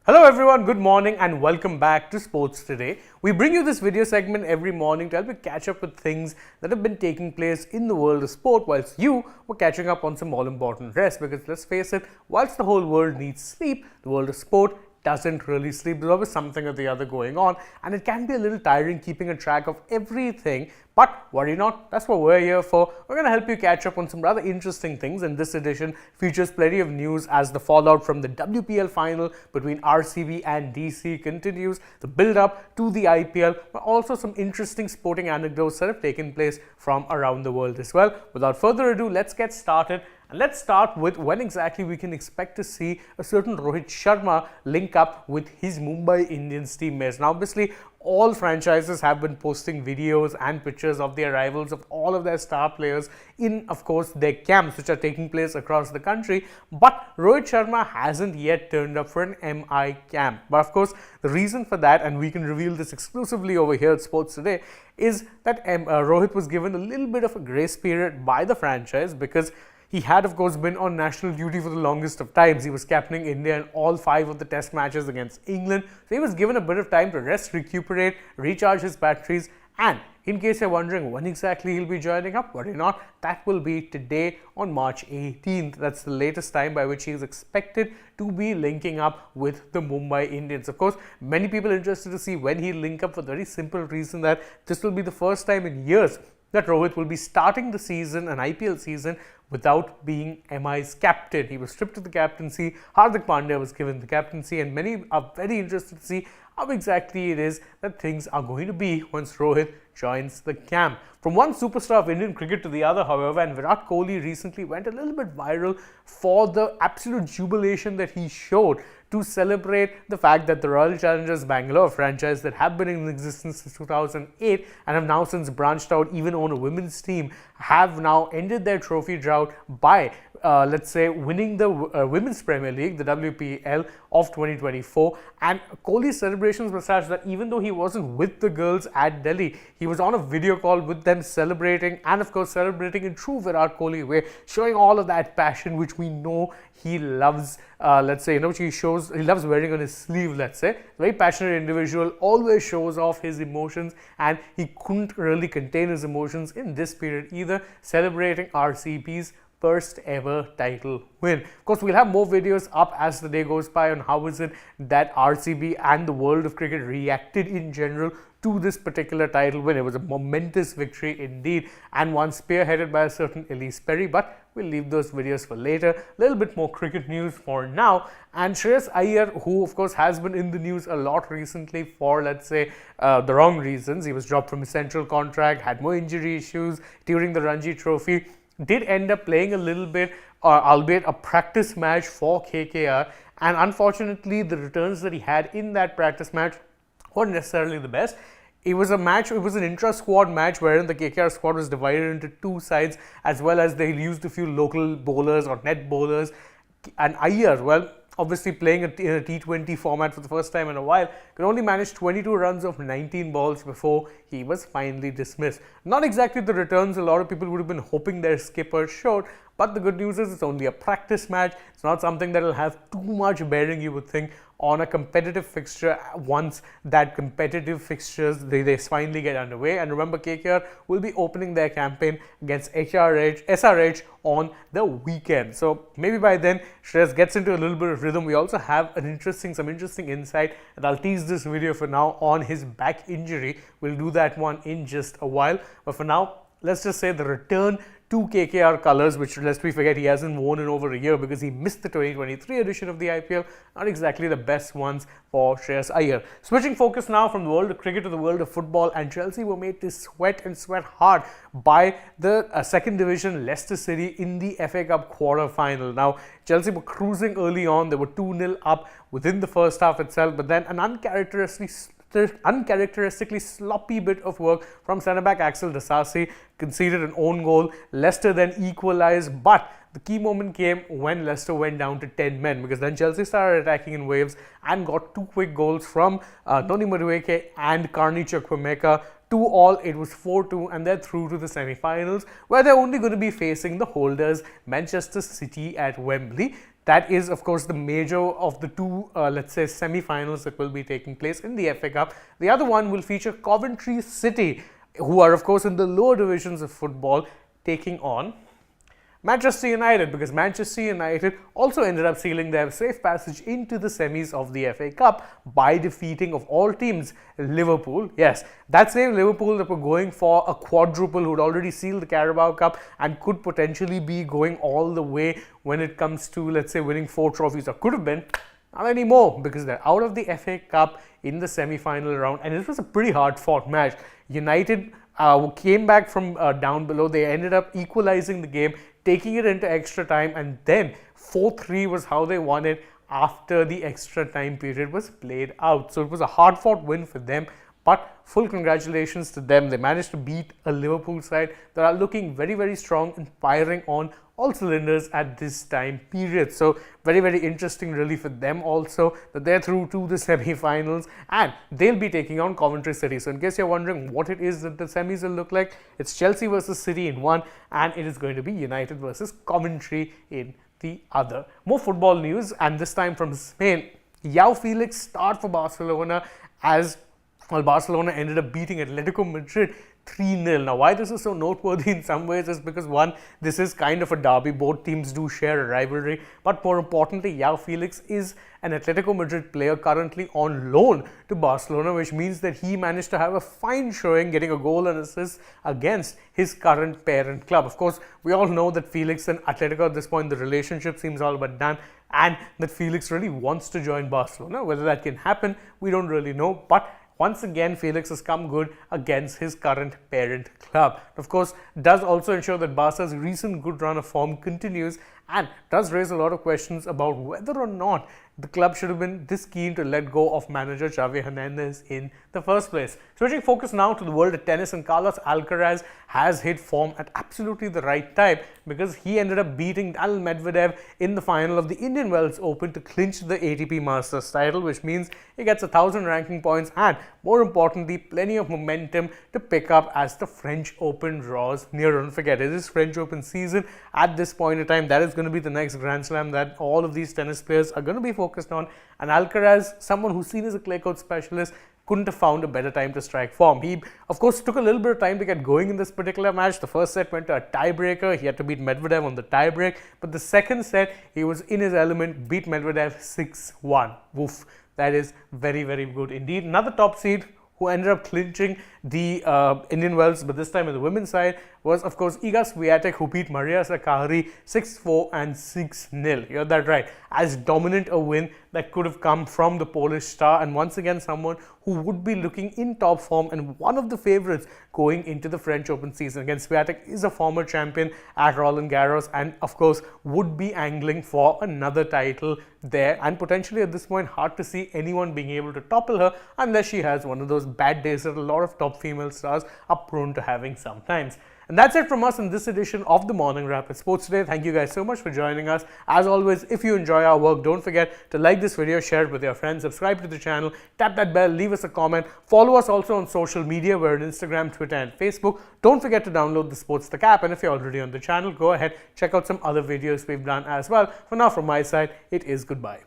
Hello everyone, good morning and welcome back to Sports Today. We bring you this video segment every morning to help you catch up with things that have been taking place in the world of sport whilst you were catching up on some all important rest, because let's face it, whilst the whole world needs sleep, the world of sport doesn't really sleep. There's always something or the other going on, and it can be a little tiring keeping a track of everything. But worry not, that's what we're here for. We're going to help you catch up on some rather interesting things, and this edition features plenty of news as the fallout from the WPL final between RCB and DC continues, the build-up to the IPL, but also some interesting sporting anecdotes that have taken place from around the world as well. Without further ado, let's get started. And let's start with when exactly we can expect to see a certain Rohit Sharma link up with his Mumbai Indians teammates. Now, obviously, all franchises have been posting videos and pictures of the arrivals of all of their star players in, of course, their camps, which are taking place across the country. But Rohit Sharma hasn't yet turned up for an MI camp. But of course, the reason for that, and we can reveal this exclusively over here at Sports Today, is that Rohit was given a little bit of a grace period by the franchise because he had, of course, been on national duty for the longest of times. He was captaining India in all 5 of the test matches against England. So he was given a bit of time to rest, recuperate, recharge his batteries. And in case you're wondering when exactly he'll be joining up, worry not, that will be today on March 18th. That's the latest time by which he is expected to be linking up with the Mumbai Indians. Of course, many people are interested to see when he'll link up for the very simple reason that this will be the first time in years that Rohit will be starting the season, an IPL season, without being MI's captain. He was stripped of the captaincy. Hardik Pandya was given the captaincy, and many are very interested to see how exactly it is that things are going to be once Rohit joins the camp. From one superstar of Indian cricket to the other, however, and Virat Kohli recently went a little bit viral for the absolute jubilation that he showed to celebrate the fact that the Royal Challengers Bangalore franchise that have been in existence since 2008 and have now since branched out, even on a women's team, have now ended their trophy drought by let's say winning the Women's Premier League, the WPL of 2024. And Kohli's celebrations were such that even though he wasn't with the girls at Delhi, he was on a video call with them celebrating, and of course celebrating in true Virat Kohli way, showing all of that passion which we know he loves, let's say, which he loves wearing on his sleeve, let's say. Very passionate individual, always shows off his emotions, and he couldn't really contain his emotions in this period either, celebrating RCB's first ever title win. Of course, we'll have more videos up as the day goes by on how is it that RCB and the world of cricket reacted in general to this particular title win. It was a momentous victory indeed, and one spearheaded by a certain Elise Perry, but we'll leave those videos for later. A little bit more cricket news for now, and Shreyas Iyer, who of course has been in the news a lot recently for, let's say, the wrong reasons. He was dropped from his central contract, had more injury issues during the Ranji Trophy, did end up playing a little bit, albeit a practice match for KKR, and unfortunately the returns that he had in that practice match weren't necessarily the best. It was an intra-squad match wherein the KKR squad was divided into 2 sides, as well as they used a few local bowlers or net bowlers. And Iyer, well, obviously playing in a T20 format for the first time in a while, could only manage 22 runs of 19 balls before he was finally dismissed. Not exactly the returns a lot of people would have been hoping their skipper showed, but the good news is it's only a practice match. It's not something that will have too much bearing, you would think, on a competitive fixture once that competitive fixtures they finally get underway. And remember, KKR will be opening their campaign against SRH on the weekend. So maybe by then Shreyas gets into a little bit of rhythm. We also have some interesting insight, and I'll tease this video for now on his back injury. We'll do that one in just a while. But for now, let's just say the return to KKR colours, which, lest we forget, he hasn't worn in over a year because he missed the 2023 edition of the IPL, not exactly the best ones for Shreyas Iyer. Switching focus now from the world of cricket to the world of football, and Chelsea were made to sweat hard by the second division Leicester City in the FA Cup quarter-final. Now, Chelsea were cruising early on. They were 2-0 up within the first half itself, but then an uncharacteristically sloppy bit of work from centre-back Axel Disasi conceded an own goal. Leicester then equalised, but the key moment came when Leicester went down to 10 men, because then Chelsea started attacking in waves and got 2 quick goals from Tony Madueke and Carney Chukwuemeka. 2-2, it was 4-2, and they're through to the semi-finals, where they're only going to be facing the holders Manchester City at Wembley. That is, of course, the major of the two, let's say, semi-finals that will be taking place in the FA Cup. The other one will feature Coventry City, who are, of course, in the lower divisions of football, taking on Manchester United, because Manchester United also ended up sealing their safe passage into the semis of the FA Cup by defeating, of all teams, Liverpool. Yes, that same Liverpool that were going for a quadruple, who'd already sealed the Carabao Cup and could potentially be going all the way when it comes to, let's say, winning 4 trophies, or could have been. Not anymore, because they're out of the FA Cup in the semi-final round, and it was a pretty hard-fought match. United came back from down below. They ended up equalizing the game, taking it into extra time, and then 4-3 was how they won it after the extra time period was played out. So it was a hard-fought win for them, but full congratulations to them. They managed to beat a Liverpool side that are looking very, very strong and firing on all cylinders at this time period. So very, very interesting really for them also that they're through to the semi-finals, and they'll be taking on Coventry City. So in case you're wondering what it is that the semis will look like, it's Chelsea versus City in one, and it is going to be United versus Coventry in the other. More football news, and this time from Spain. Joao Felix starred for Barcelona as well. Barcelona ended up beating Atletico Madrid 3-0. Now, why this is so noteworthy in some ways is because, one, this is kind of a derby. Both teams do share a rivalry. But more importantly, Joao Felix is an Atletico Madrid player currently on loan to Barcelona, which means that he managed to have a fine showing, getting a goal and assist against his current parent club. Of course, we all know that Felix and Atletico at this point, the relationship seems all but done, and that Felix really wants to join Barcelona. Whether that can happen, we don't really know. But once again, Felix has come good against his current parent club. Of course, does also ensure that Barca's recent good run of form continues, and does raise a lot of questions about whether or not the club should have been this keen to let go of manager Xavi Hernandez in the first place. Switching focus now to the world of tennis, and Carlos Alcaraz has hit form at absolutely the right time, because he ended up beating Daniil Medvedev in the final of the Indian Wells Open to clinch the ATP Masters title, which means he gets 1,000 ranking points and, more importantly, plenty of momentum to pick up as the French Open draws near. Don't forget, it is French Open season at this point in time. That is going to be the next Grand Slam that all of these tennis players are going to be focused on, and Alcaraz, someone who's seen as a clay court specialist, couldn't have found a better time to strike form. He, of course, took a little bit of time to get going in this particular match. The first set went to a tiebreaker. He had to beat Medvedev on the tiebreak, but the second set, he was in his element, beat Medvedev 6-1. Woof. That is very, very good indeed. Another top seed who ended up clinching the Indian Wells, but this time on the women's side, was, of course, Iga Swiatek, who beat Maria Sakkari 6-4 and 6-0. You heard that right. As dominant a win that could have come from the Polish star, and once again someone who would be looking in top form and one of the favourites going into the French Open season. Again, Swiatek is a former champion at Roland Garros and, of course, would be angling for another title there, and potentially at this point hard to see anyone being able to topple her unless she has one of those bad days that a lot of top female stars are prone to having sometimes. And that's it from us in this edition of the Morning Wrap at Sports Today. Thank you guys so much for joining us. As always, if you enjoy our work, don't forget to like this video, share it with your friends, subscribe to the channel, tap that bell, leave us a comment. Follow us also on social media. We're on Instagram, Twitter and Facebook. Don't forget to download the SportsTech app, and if you're already on the channel, go ahead, check out some other videos we've done as well. For now, from my side, it is goodbye.